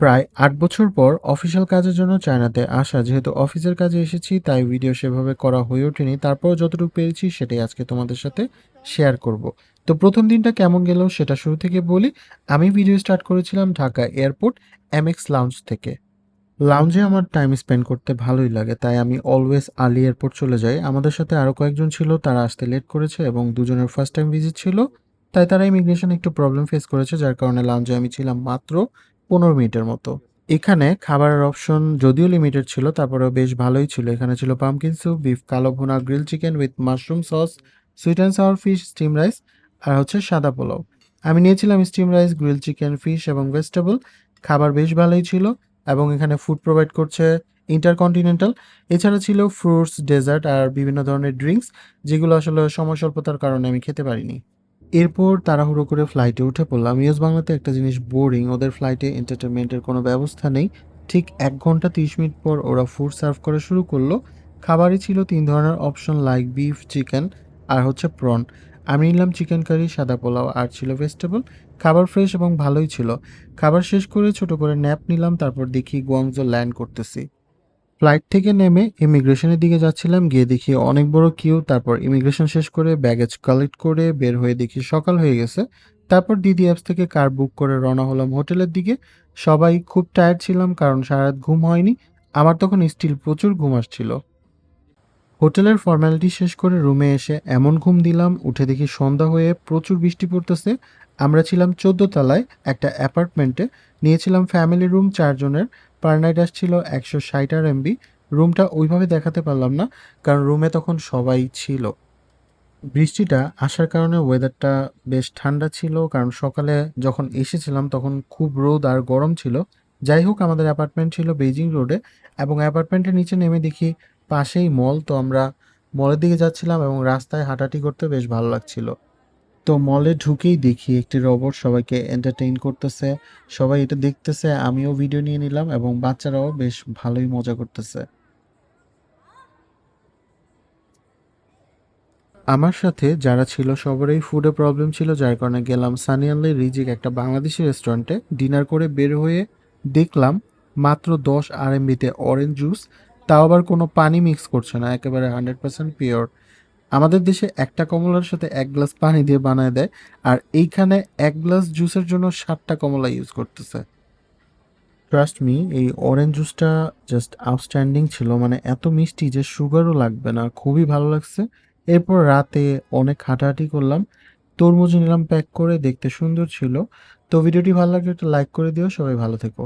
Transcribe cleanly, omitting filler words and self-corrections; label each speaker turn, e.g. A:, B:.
A: প্রায় ৮ বছর পর অফিসিয়াল কাজের জন্য চায়নাতে আসা। যেহেতু অফিসের কাজে এসেছি তাই ভিডিও সেভাবে করা হয়ে ওঠেনি। তারপরও যতটুকু পেরেছি সেটাই আজকে তোমাদের সাথে শেয়ার করব। তো ১ম দিনটা কেমন গেল সেটা শুরু থেকে বলি। আমি ভিডিও স্টার্ট করেছিলাম ঢাকা এয়ারপোর্ট এমএক্স লাউঞ্জ থেকে। লাউঞ্জে আমার টাইম স্পেন্ড করতে ভালোই লাগে, তাই আমি অলওয়েজ আর্লি এয়ারপোর্ট চলে যাই। আমাদের সাথে আরও কয়েকজন ছিল, তারা আসতে লেট করেছে এবং দুজনের ফার্স্ট টাইম ভিজিট ছিল, তাই তারা ইমিগ্রেশনে একটু প্রবলেম ফেস করেছে, যার কারণে লাউঞ্জে আমি ছিলাম মাত্র ১৫ মিনিটের মতো। এখানে খাবারের অপশন যদিও লিমিটেড ছিল, তারপরেও বেশ ভালোই ছিল। এখানে ছিল pumpkin soup, beef kala bhuna, grill chicken with mushroom sauce, sweet and sour fish, steam rice আর হচ্ছে সাদা পোলাও। আমি নিয়েছিলাম steam rice, grill chicken, fish এবং ভেজিটেবল। খাবার বেশ ভালোই ছিল এবং এখানে ফুড প্রোভাইড করছে ইন্টারকন্টিনেন্টাল। এছাড়া ছিল ফ্রুটস, ডেজার্ট আর বিভিন্ন ধরনের ড্রিঙ্কস, যেগুলো আসলে সময় স্বল্পতার কারণে আমি খেতে পারিনি। এরপর তাড়াহুড়ো করে ফ্লাইটে উঠে পড়লাম। ইউএস বাংলাতে একটা জিনিস বোরিং, ওদের ফ্লাইটে এন্টারটেনমেন্টের কোনো ব্যবস্থা নেই। ঠিক ১ ঘন্টা ৩০ মিনিট পর ওরা ফুড সার্ভ করা শুরু করলো। খাবারই ছিল ৩ ধরনের অপশন, লাইক বিফ, চিকেন আর হচ্ছে প্রন। আমি নিলাম চিকেন কারি, সাদা পোলাও আর ছিল ভেজিটেবল। খাবার ফ্রেশ এবং ভালোই ছিল। খাবার শেষ করে ছোট করে ন্যাপ নিলাম, তারপর দেখি গুয়াংজো ল্যান্ড করতেছি। ফ্লাইট থেকে নেমে ইমিগ্রেশনের দিকে যাচ্ছিলাম, গিয়ে দেখি অনেক বড় কিউ। তারপর ইমিগ্রেশন শেষ করে ব্যাগেজ কালেক্ট করে বের হয়ে দেখি সকাল হয়ে গেছে। তারপর দিদি অ্যাপস থেকে কার বুক করে রওনা হলাম হোটেলের দিকে। সবাই খুব টায়ার্ড ছিলাম কারণ সারা রাত ঘুম হয়নি। আমার তখন স্টিল প্রচুর ঘুম আসছিল। হোটেলের ফর্মালিটি শেষ করে রুমে এসে এমন ঘুম দিলাম, উঠে দেখি সন্ধ্যা হয়ে প্রচুর বৃষ্টি পড়তেছে। আমরা ছিলাম ১৪ তলায় একটা অ্যাপার্টমেন্টে। নিয়েছিলাম ফ্যামিলি রুম ৪ জনের। পার নাইট আসছিল ১৬০ RMB। রুমটা ওইভাবে দেখাতে পারলাম না কারণ রুমে তখন সবাই ছিল। বৃষ্টিটা আসার কারণে ওয়েদারটা বেশ ঠান্ডা ছিল, কারণ সকালে যখন এসেছিলাম তখন খুব রোদ আর গরম ছিল। যাই হোক, আমাদের অ্যাপার্টমেন্ট ছিল বেইজিং রোডে এবং অ্যাপার্টমেন্টের নিচে নেমে দেখি পাশেই মল। তো আমরা মলের দিকে যাচ্ছিলাম এবং রাস্তায় হাঁটাহাঁটি করতে বেশ ভালো লাগছিল। তো মলে ঢুকেই দেখি একটি রোবট সবাইকে এন্টারটেইন করতেছে। সবাই এটা দেখতেছে, আমিও ভিডিও নিয়ে নিলাম এবং বাচ্চারাও বেশ ভালোই মজা করতেছে। আমার সাথে যারা ছিল সবারই ফুডে প্রবলেম ছিল, যার কারণে গেলাম সানি আলি রিজিক একটা বাংলাদেশি রেস্টুরেন্টে। ডিনার করে বের হয়ে দেখলাম মাত্র 10 RMB-তে অরেঞ্জ জুস, তাও আবার কোনো পানি মিক্স করছে না, একেবারে 100% পিওর। আমাদের দেশে একটা কমলার সাথে ১ গ্লাস পানি দিয়ে বানায় দেয়, আর এইখানে ১ গ্লাস জুসের জন্য ৭টা কমলা ইউজ করতেছে। ট্রাস্ট মি, এই অরেঞ্জ জুসটা জাস্ট আউটস্ট্যান্ডিং ছিল, মানে এত মিষ্টি যে সুগারও লাগবে না, খুবই ভালো লাগছে। এরপর রাতে অনেক হাঁটাহাঁটি করলাম, তরমুজ নিলাম প্যাক করে, দেখতে সুন্দর ছিল। তো ভিডিওটি ভালো লাগলে একটা লাইক করে দিও। সবাই ভালো থেকো।